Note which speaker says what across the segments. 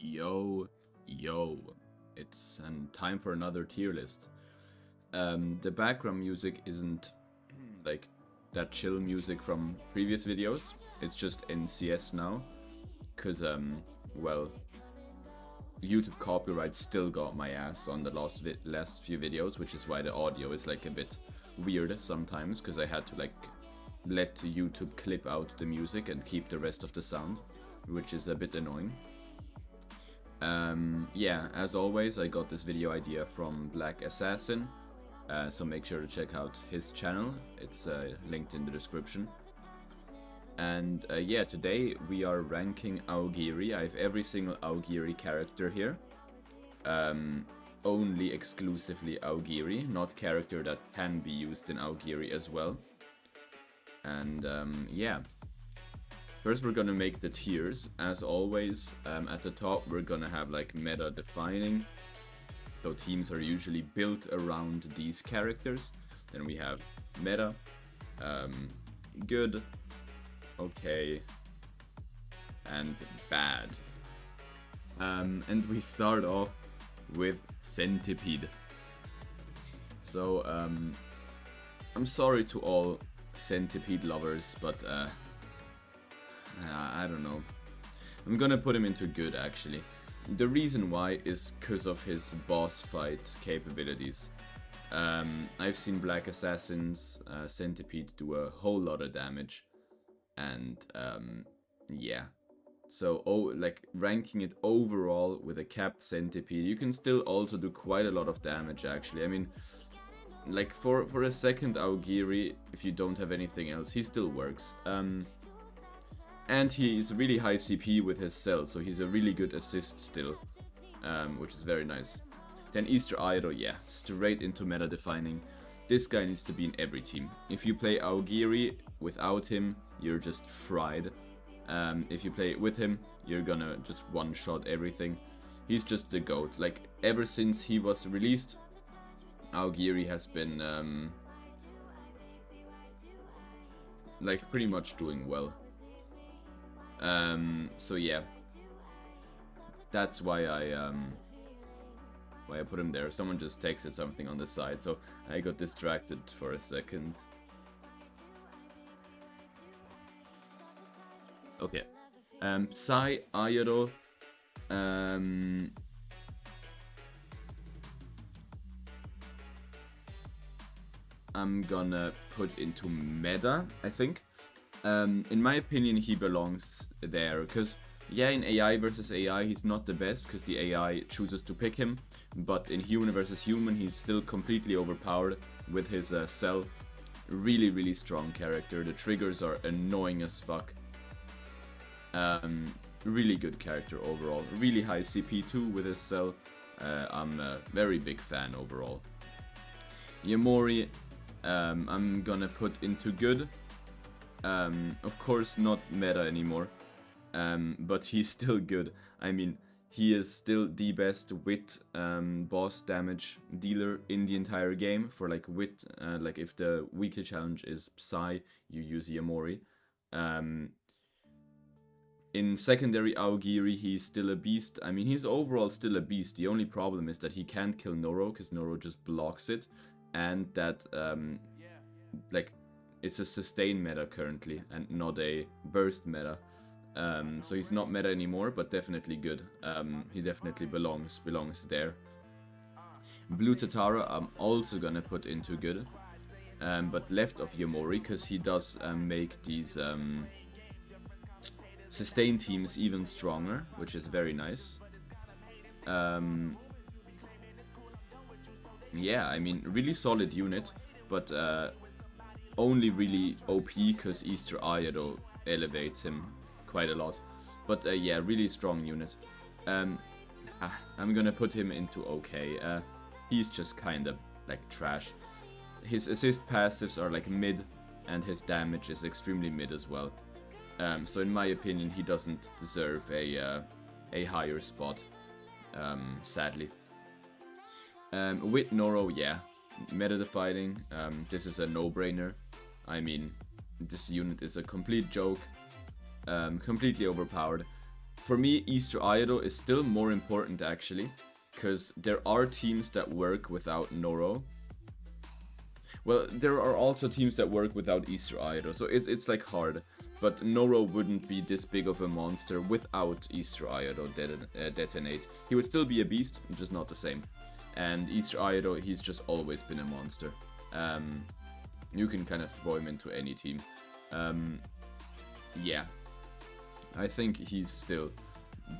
Speaker 1: Yo, yo, it's time for another tier list. The background music isn't like that chill music from previous videos. It's just NCS now, cause well, YouTube copyright still got my ass on the last few videos, which is why the audio is like a bit weird sometimes, cause I had to like let YouTube clip out the music and keep the rest of the sound, which is a bit annoying. Yeah, as always, I got this video idea from Black Assasine, so make sure to check out his channel. It's linked in the description. And yeah, today we are ranking AOGIRI. I have every single AOGIRI character here. Only exclusively AOGIRI, not character that can be used in AOGIRI as well. And yeah. First we're gonna make the tiers. As always, at the top we're gonna have like meta defining. So teams are usually built around these characters. Then we have meta, good, okay, and bad. And we start off with centipede. So I'm sorry to all centipede lovers, but I don't know. I'm gonna put him into good, actually. The reason why is because of his boss fight capabilities. I've seen Black Assassin's Centipede do a whole lot of damage. And yeah. So, like, ranking it overall with a capped Centipede, you can still also do quite a lot of damage, actually. I mean, like, for a second AOGIRI, if you don't have anything else, he still works. And he's really high CP with his cell, so he's a really good assist still, which is very nice. Then Sai Ao, yeah, straight into meta defining. This guy needs to be in every team. If you play AOGIRI without him, you're just fried. If you play with him, you're gonna just one-shot everything. He's just the GOAT. Like, ever since he was released, AOGIRI has been, like, pretty much doing well. So yeah, that's why I put him there. Someone just texted something on the side, so I got distracted for a second. Okay, Sai Ao, I'm gonna put into meta, I think. In my opinion, he belongs there, because yeah, in AI versus AI, he's not the best, because the AI chooses to pick him, but in human versus human, he's still completely overpowered with his cell. Really, really strong character. The triggers are annoying as fuck. Really good character overall. Really high CP too with his cell. I'm a very big fan overall. Yamorei, I'm gonna put into good. Of course not meta anymore, but he's still good. I mean, he is still the best wit boss damage dealer in the entire game. For like wit, like if the weekly challenge is Psy, you use Yamorei. In secondary AOGIRI, he's still a beast. I mean, he's overall still a beast. The only problem is that he can't kill Noro, because Noro just blocks it, and that like, it's a sustain meta currently, and not a burst meta. So he's not meta anymore, but definitely good. He definitely belongs there. Blue Tatara, I'm also gonna put into good, but left of Yamorei, because he does make these sustain teams even stronger, which is very nice. Yeah, I mean, really solid unit, but only really OP because Sai Ao elevates him quite a lot. But yeah, really strong unit. I'm gonna put him into okay. He's just kinda like trash. His assist passives are like mid, and his damage is extremely mid as well. So in my opinion, he doesn't deserve a higher spot, sadly. With Noro, yeah, meta defining. This is a no-brainer. I mean, this unit is a complete joke, completely overpowered. For me, Easter Idol is still more important actually, because there are teams that work without Noro. Well, there are also teams that work without Easter Idol, so it's like hard. But Noro wouldn't be this big of a monster without Easter Idol detonate. He would still be a beast, just not the same. And Easter Idol, he's just always been a monster. You can kind of throw him into any team. Yeah, I think he's still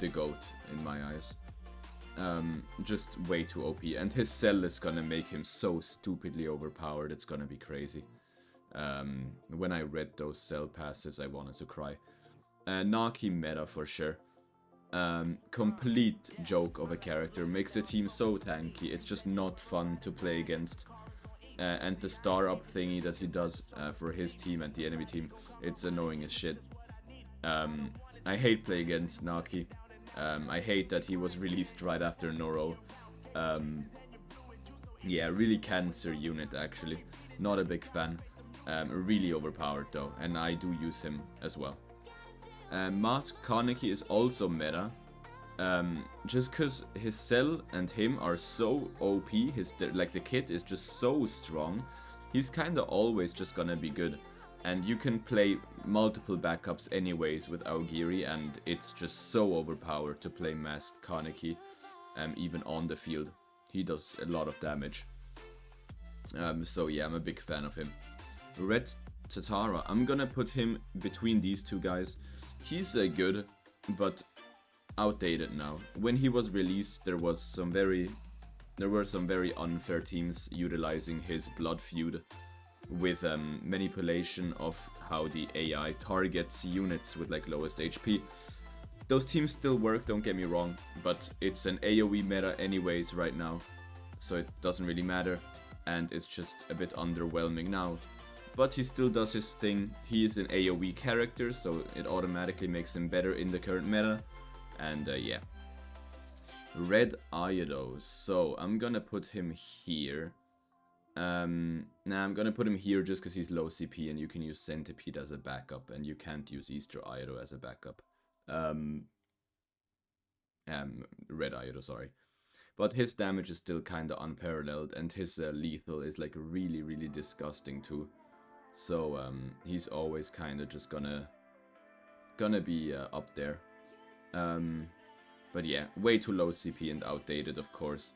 Speaker 1: the GOAT in my eyes. Just way too OP, and his cell is gonna make him so stupidly overpowered, it's gonna be crazy. When I read those cell passives, I wanted to cry. Naki meta for sure. Complete joke of a character, makes the team so tanky, it's just not fun to play against. And the star up thingy that he does for his team and the enemy team, it's annoying as shit. I hate playing against Naki. I hate that he was released right after Noro. Yeah, really cancer unit actually. Not a big fan. Really overpowered though, and I do use him as well. Masked Kaneki is also meta. Just cause his cell and him are so OP, the kit is just so strong. He's kinda always just gonna be good. And you can play multiple backups anyways with AOGIRI, and it's just so overpowered to play Masked Kaneki, even on the field. He does a lot of damage. So yeah, I'm a big fan of him. Red Tatara, I'm gonna put him between these two guys. He's good, but outdated now. When he was released, there were some very unfair teams utilizing his blood feud with manipulation of how the AI targets units with like lowest HP. Those teams still work, don't get me wrong, but it's an AoE meta anyways right now, so it doesn't really matter, and it's just a bit underwhelming now. But he still does his thing. He is an AoE character, so it automatically makes him better in the current meta, and yeah. Red Iodo, so I'm gonna put him here. I'm gonna put him here just because he's low CP and you can use Centipede as a backup, and you can't use Easter Iodo as a backup. Red Iodo, sorry. But his damage is still kinda unparalleled, and his lethal is like really, really disgusting too. So he's always kinda just gonna be up there. But yeah, way too low CP and outdated, of course.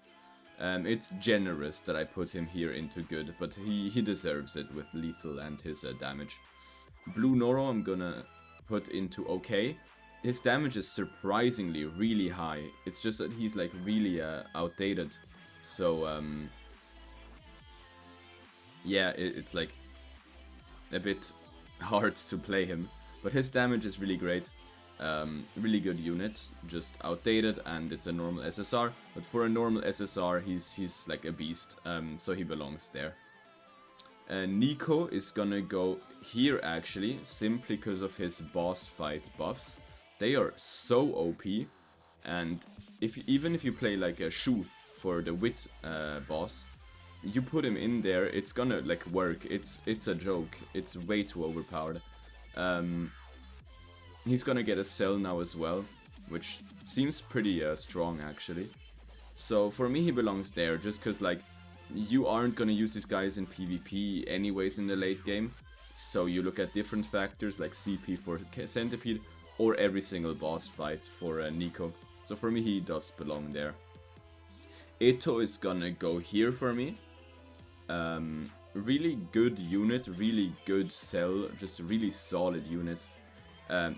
Speaker 1: It's generous that I put him here into good, but he deserves it with lethal and his damage. Blue Noro I'm gonna put into okay. His damage is surprisingly really high. It's just that he's like really outdated. So yeah, it's like a bit hard to play him. But his damage is really great. Really good unit, just outdated, and it's a normal SSR. But for a normal SSR, he's like a beast, so he belongs there. Nico is gonna go here actually, simply because of his boss fight buffs. They are so OP, and even if you play like a Shu for the wit boss, you put him in there, it's gonna like work. It's a joke. It's way too overpowered. He's gonna get a cell now as well, which seems pretty strong actually. So for me he belongs there, just because like you aren't gonna use these guys in PvP anyways in the late game. So you look at different factors like CP for Centipede or every single boss fight for Nico. So for me he does belong there. Eto is gonna go here for me. Really good unit, really good cell, just a really solid unit.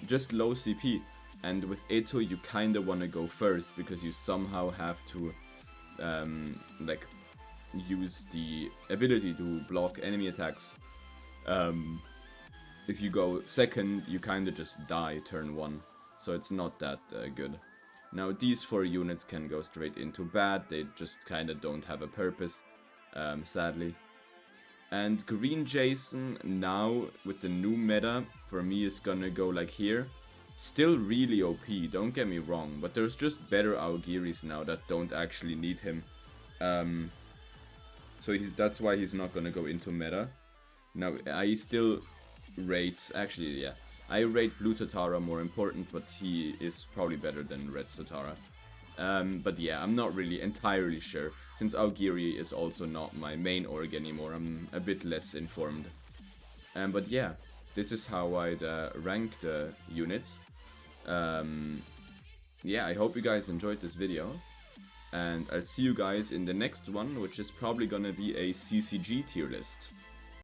Speaker 1: Just low CP, and with Eto you kinda wanna go first because you somehow have to like use the ability to block enemy attacks. If you go second, you kinda just die turn 1, so it's not that good. Now these 4 units can go straight into bad, they just kinda don't have a purpose, sadly. And Green Jason now with the new meta for me is gonna go like here. Still really OP, don't get me wrong, but there's just better AOGIRIs now that don't actually need him. So that's why he's not gonna go into meta. Now I still rate, actually yeah, I rate blue tatara more important, but he is probably better than red tatara. But yeah, I'm not really entirely sure. Since AOGIRI is also not my main org anymore, I'm a bit less informed. But yeah, this is how I'd rank the units. Yeah, I hope you guys enjoyed this video. And I'll see you guys in the next one, which is probably gonna be a CCG tier list.